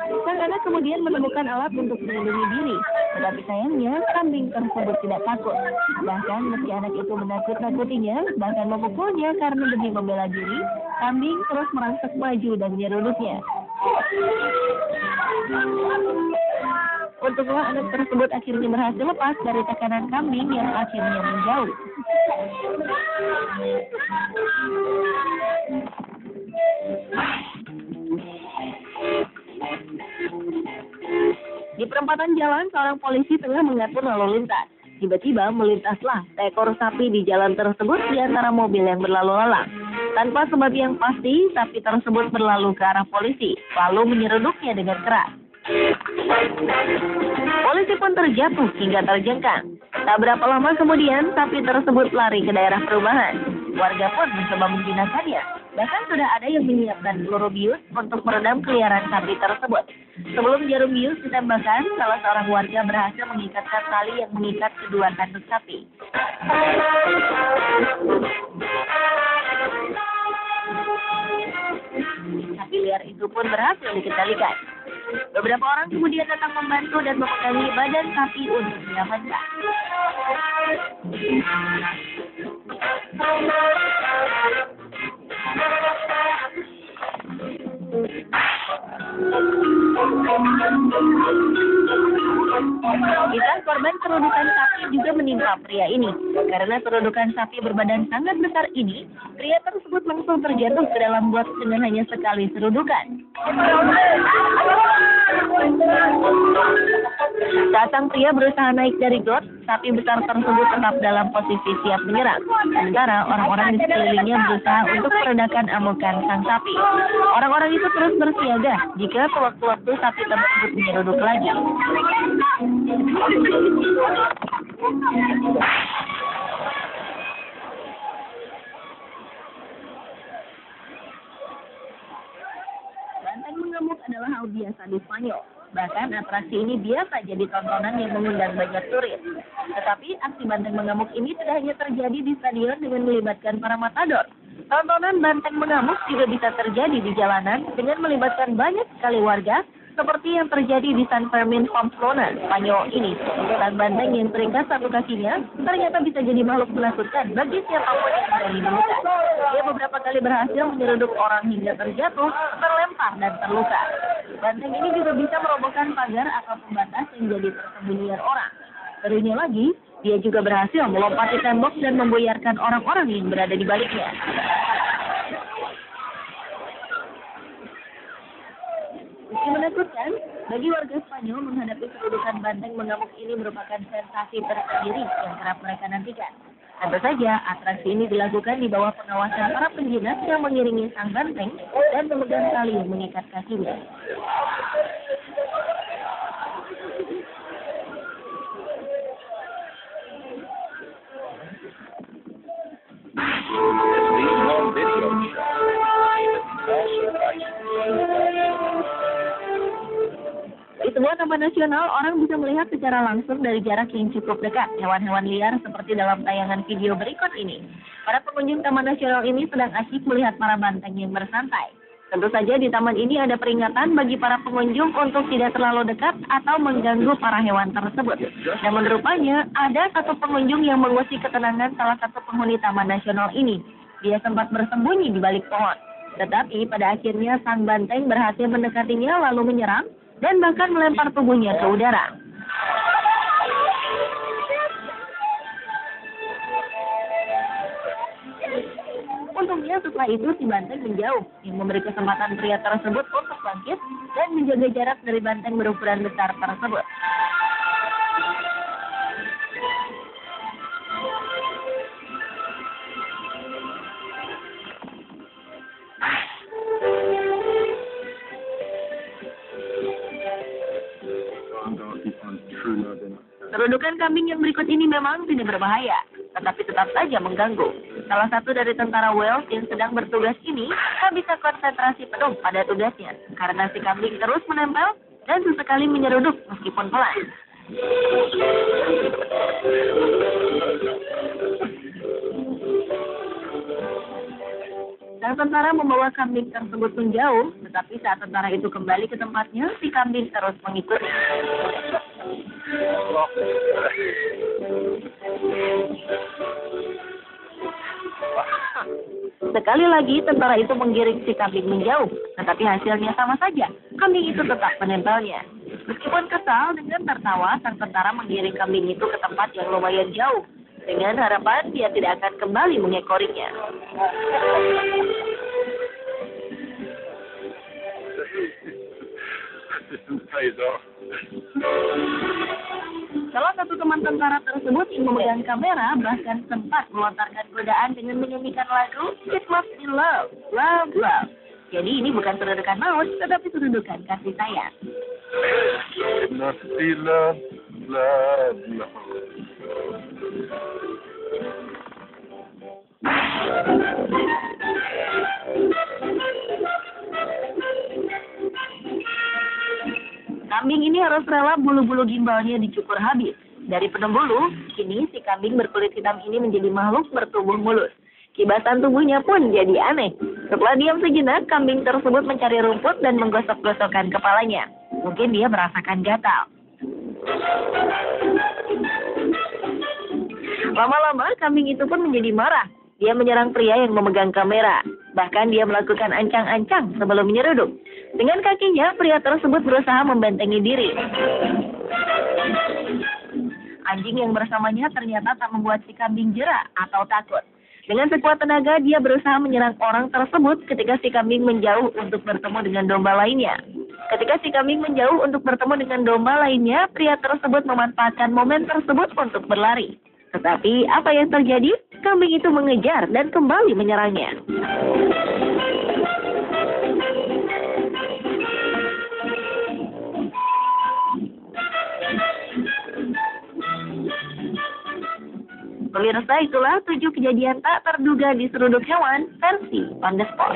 Sang anak kemudian menemukan alat untuk melindungi diri, tetapi sayangnya kambing tersebut tidak takut. Bahkan meski anak itu menakut-nakutinya, bahkan memukulnya karena demi membela diri, kambing terus merangsek maju dan menyeruduknya. Untunglah anak tersebut akhirnya berhasil lepas dari tekanan kambing yang akhirnya menjauh. Di perempatan jalan, seorang polisi tengah mengatur lalu lintas. Tiba-tiba melintaslah seekor sapi di jalan tersebut di antara mobil yang berlalu lalang. Tanpa sebab yang pasti, sapi tersebut berlalu ke arah polisi, lalu menyeruduknya dengan keras. Polisi pun terjatuh hingga terjengkang. Tak berapa lama kemudian, sapi tersebut lari ke daerah perumahan. Warga pun mencoba menjinakkannya. Bahkan sudah ada yang menyiapkan peluru bius untuk meredam keliaran sapi tersebut. Sebelum jarum bius ditembakkan, salah seorang warga berhasil mengikatkan tali yang mengikat kedua kandung sapi. Sapi liar itu pun berhasil dikendalikan. Beberapa orang kemudian datang membantu dan memegangi badan sapi untuk diamankan. Kisah korban kerudukan sapi juga menimpa pria ini. Karena kerudukan sapi berbadan sangat besar ini, pria tersebut langsung terjatuh ke dalam got dengan hanya sekali serudukan. Saat sang pria berusaha naik dari got, sapi besar tersebut tetap dalam posisi siap menyerang. Sementara orang-orang di sekelilingnya berusaha untuk meredakan amukan sang sapi. Orang-orang itu terus bersiaga jika sewaktu-waktu sapi tersebut menyeruduk lagi. Banteng mengamuk adalah hal biasa di Spanyol. Bahkan atraksi ini biasa jadi tontonan yang mengundang banyak turis. Tetapi aksi banteng mengamuk ini tidak hanya terjadi di stadion dengan melibatkan para matador. Tontonan banteng mengamuk juga bisa terjadi di jalanan dengan melibatkan banyak sekali warga, seperti yang terjadi di San Fermin Pamplona, Spanyol ini. Sang banteng yang terikat satu kakinya ternyata bisa jadi makhluk menakutkan bagi siapapun yang berani menemukan. Dia beberapa kali berhasil menyeruduk orang hingga terjatuh, terlempar, dan terluka. Banteng ini juga bisa merobohkan pagar atau pembatas yang jadi persembunyian orang. Serunya lagi, dia juga berhasil melompati tembok dan membuyarkan orang-orang yang berada di baliknya. Meski menakutkan, bagi warga Spanyol menghadapi kedudukan banteng mengamuk ini merupakan sensasi tersendiri yang kerap mereka nantikan. Tentu saja, atraksi ini dilakukan di bawah pengawasan para penjinak yang mengiringi sang banteng dan memegang tali yang mengikat kakinya. Di sebuah taman nasional, orang bisa melihat secara langsung dari jarak yang cukup dekat hewan-hewan liar seperti dalam tayangan video berikut ini. Para pengunjung taman nasional ini sedang asyik melihat para banteng yang bersantai. Tentu saja di taman ini ada peringatan bagi para pengunjung untuk tidak terlalu dekat atau mengganggu para hewan tersebut. Namun rupanya ada satu pengunjung yang mengusik ketenangan salah satu penghuni taman nasional ini. Dia sempat bersembunyi di balik pohon. Tetapi pada akhirnya sang banteng berhasil mendekatinya lalu menyerang dan bahkan melempar tubuhnya ke udara. Untungnya setelah itu si banteng menjauh, yang memberi kesempatan pria tersebut untuk bangkit dan menjaga jarak dari banteng berukuran besar tersebut. Kerudukan kambing yang berikut ini memang tidak berbahaya, tetapi tetap saja mengganggu. Salah satu dari tentara Wales yang sedang bertugas ini tak bisa konsentrasi penuh pada tugasnya, karena si kambing terus menempel dan sesekali menyeruduk meskipun pelan. Sang tentara membawa kambing tersebut menjauh, tetapi saat tentara itu kembali ke tempatnya, si kambing terus mengikuti. Sekali lagi tentara itu menggiring si kambing menjauh, tetapi hasilnya sama saja. Kambing itu tetap menempelnya. Meskipun kesal, dengan tertawa sang tentara menggiring kambing itu ke tempat yang lumayan jauh, dengan harapan dia tidak akan kembali mengekorinya. Salah satu teman tentara tersebut yang memegang kamera bahkan sempat melontarkan godaan dengan menyanyikan lagu It Must Be Love, Love, Love. Jadi ini bukan serudukan maut, tetapi serudukan kasih sayang. It must be love, love, love. Kambing ini harus rela bulu-bulu gimbalnya dicukur habis. Dari penuh bulu, kini si kambing berkulit hitam ini menjadi makhluk bertubuh mulus. Kibasan tubuhnya pun jadi aneh. Setelah diam sejenak, kambing tersebut mencari rumput dan menggosok-gosokkan kepalanya. Mungkin dia merasakan gatal. Lama-lama, kambing itu pun menjadi marah. Dia menyerang pria yang memegang kamera. Bahkan dia melakukan ancang-ancang sebelum menyeruduk. Dengan kakinya, pria tersebut berusaha membentengi diri. Anjing yang bersamanya ternyata tak membuat si kambing jera atau takut. Dengan sekuat tenaga, dia berusaha menyerang orang tersebut ketika si kambing menjauh untuk bertemu dengan domba lainnya. Ketika si kambing menjauh untuk bertemu dengan domba lainnya, pria tersebut memanfaatkan momen tersebut untuk berlari. Tetapi apa yang terjadi? Kambing itu mengejar dan kembali menyerangnya. Pemirsa, itulah 7 kejadian tak terduga di seruduk hewan versi On The Spot.